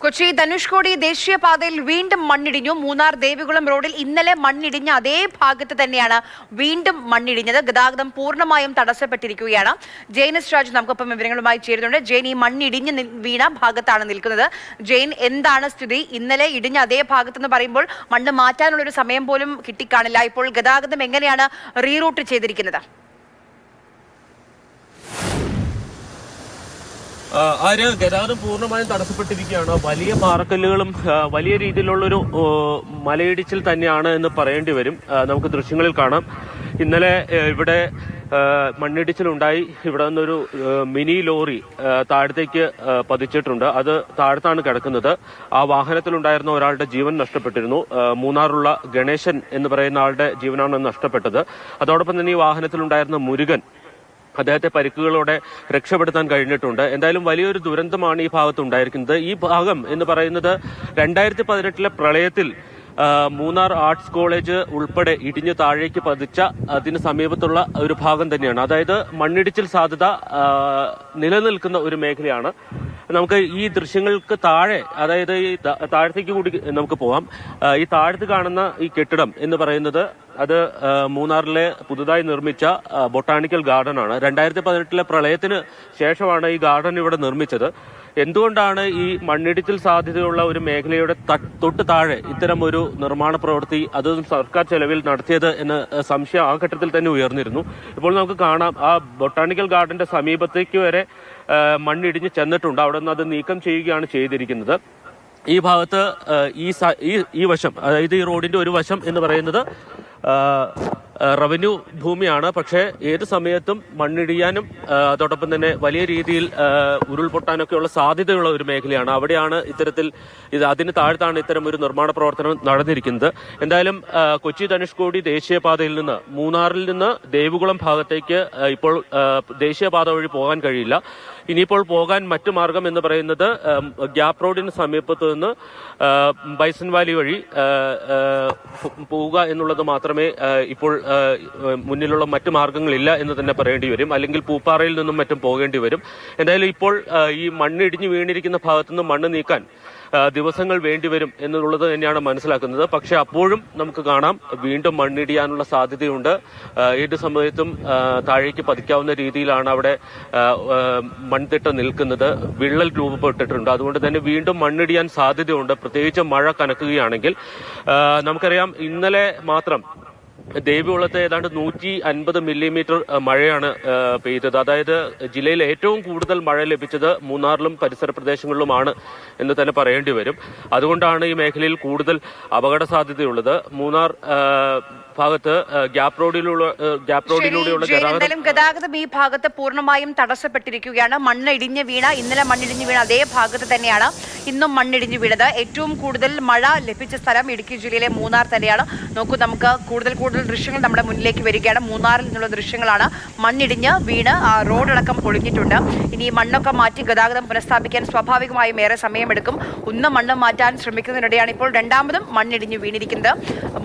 കൊച്ചി ധനുഷ്കോടി ദേശീയപാതയിൽ വീണ്ടും മണ്ണിടിഞ്ഞു. മൂന്നാർ ദേവികുളം റോഡിൽ ഇന്നലെ മണ്ണിടിഞ്ഞ അതേ ഭാഗത്ത് തന്നെയാണ് വീണ്ടും മണ്ണിടിഞ്ഞത്. ഗതാഗതം പൂർണ്ണമായും തടസ്സപ്പെട്ടിരിക്കുകയാണ്. ജെയിൻ രാജ് നമുക്കൊപ്പം വിവരങ്ങളുമായി ചേരുന്നുണ്ട്. ജെയിൻ, ഈ മണ്ണിടിഞ്ഞ് വീണ ഭാഗത്താണ് നിൽക്കുന്നത്. ജെയിൻ, എന്താണ് സ്ഥിതി? ഇന്നലെ ഇടിഞ്ഞ അതേ ഭാഗത്തെന്ന് പറയുമ്പോൾ മണ്ണ് മാറ്റാനുള്ളൊരു സമയം പോലും കിട്ടിക്കാണില്ല. ഇപ്പോൾ ഗതാഗതം എങ്ങനെയാണ് റീറൂട്ട് ചെയ്തിരിക്കുന്നത്? ഗതാഗതം പൂർണ്ണമായും തടസ്സപ്പെട്ടിരിക്കുകയാണ്. വലിയ പാറക്കല്ലുകളും വലിയ രീതിയിലുള്ളൊരു മലയിടിച്ചിൽ തന്നെയാണ് എന്ന് പറയേണ്ടി വരും. നമുക്ക് ദൃശ്യങ്ങളിൽ കാണാം. ഇന്നലെ ഇവിടെ മണ്ണിടിച്ചിലുണ്ടായി. ഇവിടെ നിന്നൊരു മിനി ലോറി താഴത്തേക്ക് പതിച്ചിട്ടുണ്ട്. അത് താഴത്താണ് കിടക്കുന്നത്. ആ വാഹനത്തിലുണ്ടായിരുന്ന ഒരാളുടെ ജീവൻ നഷ്ടപ്പെട്ടിരുന്നു. മൂന്നാറുള്ള ഗണേശൻ എന്ന് പറയുന്ന ആളുടെ ജീവനാണ് നഷ്ടപ്പെട്ടത്. അതോടൊപ്പം തന്നെ ഈ വാഹനത്തിലുണ്ടായിരുന്ന മുരുകൻ, അദ്ദേഹത്തെ പരിക്കുകളോടെ രക്ഷപ്പെടുത്താൻ കഴിഞ്ഞിട്ടുണ്ട്. എന്തായാലും വലിയൊരു ദുരന്തമാണ് ഈ ഭാഗത്ത് ഉണ്ടായിരിക്കുന്നത്. ഈ ഭാഗം എന്ന് പറയുന്നത് 2018 പ്രളയത്തിൽ മൂന്നാർ ആർട്സ് കോളേജ് ഉൾപ്പെടെ ഇടിഞ്ഞു താഴേക്ക് പതിച്ച അതിന് സമീപത്തുള്ള ഒരു ഭാഗം തന്നെയാണ്. അതായത് മണ്ണിടിച്ചിൽ സാധ്യത നിലനിൽക്കുന്ന ഒരു മേഖലയാണ്. നമുക്ക് ഈ ദൃശ്യങ്ങൾക്ക് താഴെ, അതായത് ഈ താഴത്തേക്ക് കൂടി നമുക്ക് പോകാം. ഈ താഴത്ത് കാണുന്ന ഈ കെട്ടിടം എന്ന് പറയുന്നത് അത് മൂന്നാറിലെ പുതുതായി നിർമ്മിച്ച ബൊട്ടാണിക്കൽ ഗാർഡൻ ആണ്. 2018 പ്രളയത്തിന് ശേഷമാണ് ഈ ഗാർഡൻ ഇവിടെ നിർമ്മിച്ചത്. എന്തുകൊണ്ടാണ് ഈ മണ്ണിടിച്ചിൽ സാധ്യതയുള്ള ഒരു മേഖലയുടെ തൊട്ട് താഴെ ഇത്തരം ഒരു നിർമ്മാണ പ്രവൃത്തി അതും സർക്കാർ ചെലവിൽ നടത്തിയത് എന്ന സംശയം ആ ഘട്ടത്തിൽ തന്നെ ഉയർന്നിരുന്നു. ഇപ്പോൾ നമുക്ക് കാണാം, ആ ബൊട്ടാണിക്കൽ ഗാർഡന്റെ സമീപത്തേക്ക് വരെ മണ്ണിടിഞ്ഞ് ചെന്നിട്ടുണ്ട്. അവിടെ നിന്ന് അത് നീക്കം ചെയ്യുകയാണ് ചെയ്തിരിക്കുന്നത്. ഈ ഭാഗത്ത് ഈ വശം, അതായത് ഈ റോഡിന്റെ ഒരു വശം എന്ന് പറയുന്നത് റവന്യൂ ഭൂമിയാണ്. പക്ഷേ ഏത് സമയത്തും മണ്ണിടിയാനും അതോടൊപ്പം തന്നെ വലിയ രീതിയിൽ ഉരുൾപൊട്ടാനൊക്കെയുള്ള സാധ്യതയുള്ള ഒരു മേഖലയാണ്. അവിടെയാണ് ഇത്തരത്തിൽ അതിന് താഴത്താണ് ഇത്തരം ഒരു നിർമ്മാണ പ്രവർത്തനം നടന്നിരിക്കുന്നത്. എന്തായാലും കൊച്ചി ധനുഷ്കോടി ദേശീയപാതയിൽ നിന്ന് മൂന്നാറിൽ നിന്ന് ദേവികുളം ഭാഗത്തേക്ക് ഇപ്പോൾ ദേശീയപാത വഴി പോകാൻ കഴിയില്ല. ഇനിയിപ്പോൾ പോകാൻ മറ്റു മാർഗം എന്ന് പറയുന്നത് ഗ്യാപ് റോഡിന് സമീപത്ത് നിന്ന് ബൈസൺ വാലി വഴി പോവുക എന്നുള്ളത് മാത്രമേ ഇപ്പോൾ മുന്നിലുള്ള മറ്റു മാർഗങ്ങളില്ല എന്ന് തന്നെ പറയേണ്ടി വരും. അല്ലെങ്കിൽ പൂപ്പാറയിൽ നിന്നും മറ്റും പോകേണ്ടി വരും. എന്തായാലും ഇപ്പോൾ ഈ മണ്ണിടിഞ്ഞു വീണിരിക്കുന്ന ഭാഗത്തുനിന്ന് മണ്ണ് നീക്കാൻ ദിവസങ്ങൾ വേണ്ടിവരും എന്നുള്ളത് തന്നെയാണ് മനസ്സിലാക്കുന്നത്. പക്ഷെ അപ്പോഴും നമുക്ക് കാണാം, വീണ്ടും മണ്ണിടിയാനുള്ള സാധ്യതയുണ്ട്. ഏത് സമയത്തും താഴേക്ക് പതിക്കാവുന്ന രീതിയിലാണ് അവിടെ മൺതിട്ട നിൽക്കുന്നത്. വിള്ളൽ രൂപപ്പെട്ടിട്ടുണ്ട്. അതുകൊണ്ട് തന്നെ വീണ്ടും മണ്ണിടിയാൻ സാധ്യതയുണ്ട്. പ്രത്യേകിച്ച് മഴ കനക്കുകയാണെങ്കിൽ. നമുക്കറിയാം, ഇന്നലെ മാത്രം ദേവികുളത്ത് ഏതാണ്ട് 150 മില്ലിമീറ്റർ മഴയാണ് പെയ്തത്. അതായത് ജില്ലയിൽ ഏറ്റവും കൂടുതൽ മഴ ലഭിച്ചത് മൂന്നാറിലും പരിസര പ്രദേശങ്ങളിലുമാണ് എന്ന് തന്നെ പറയേണ്ടി വരും. അതുകൊണ്ടാണ് ഈ മേഖലയിൽ കൂടുതൽ അപകട സാധ്യതയുള്ളത്. മൂന്നാർ ഭാഗത്ത് ഗ്യാപ് റോഡിലൂടെയുള്ള ഗതാഗതം ഈ ഭാഗത്ത് പൂർണ്ണമായും തടസ്സപ്പെട്ടിരിക്കുകയാണ്. ഇന്നലെ മണ്ണിടിഞ്ഞ് വീണ അതേ ഭാഗത്ത് തന്നെയാണ് ഇന്നും മണ്ണിടിഞ്ഞ് വീണത്. ഏറ്റവും കൂടുതൽ മഴ ലഭിച്ച സ്ഥലം ഇടുക്കി ജില്ലയിലെ മൂന്നാർ തന്നെയാണ്. നോക്കൂ, നമുക്ക് കൂടുതൽ ദൃശ്യങ്ങൾ നമ്മുടെ മുന്നിലേക്ക് വരികയാണ്. മൂന്നാറിൽ നിന്നുള്ള ദൃശ്യങ്ങളാണ്. മണ്ണിടിഞ്ഞ് വീണ് റോഡടക്കം പൊളിഞ്ഞിട്ടുണ്ട്. ഇനി മണ്ണൊക്കെ മാറ്റി ഗതാഗതം പുനഃസ്ഥാപിക്കാൻ സ്വാഭാവികമായും ഏറെ സമയമെടുക്കും. ഒന്ന് മണ്ണ് മാറ്റാൻ ശ്രമിക്കുന്നതിനിടെയാണ് ഇപ്പോൾ രണ്ടാമതും മണ്ണിടിഞ്ഞ് വീണിരിക്കുന്നത്.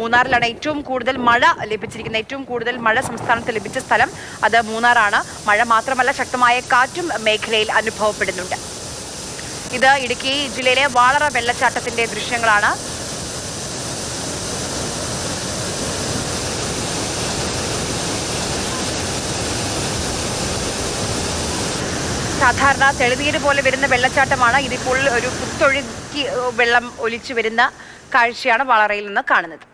മൂന്നാറിലാണ് ഏറ്റവും കൂടുതൽ മഴ ലഭിച്ചിരിക്കുന്നത്. ഏറ്റവും കൂടുതൽ മഴ സംസ്ഥാനത്ത് ലഭിച്ച സ്ഥലം അത് മൂന്നാറാണ്. മഴ മാത്രമല്ല, ശക്തമായ കാറ്റും മേഖലയിൽ അനുഭവപ്പെടുന്നുണ്ട്. ഇത് ഇടുക്കി ജില്ലയിലെ വാളറ വെള്ളച്ചാട്ടത്തിന്റെ ദൃശ്യങ്ങളാണ്. സാധാരണ തെളിനീര് പോലെ വരുന്ന വെള്ളച്ചാട്ടമാണ്. ഇതിപ്പോൾ ഒരു കുത്തൊഴുക്കി വെള്ളം ഒലിച്ചു വരുന്ന കാഴ്ചയാണ് വാളറയിൽ നിന്ന് കാണുന്നത്.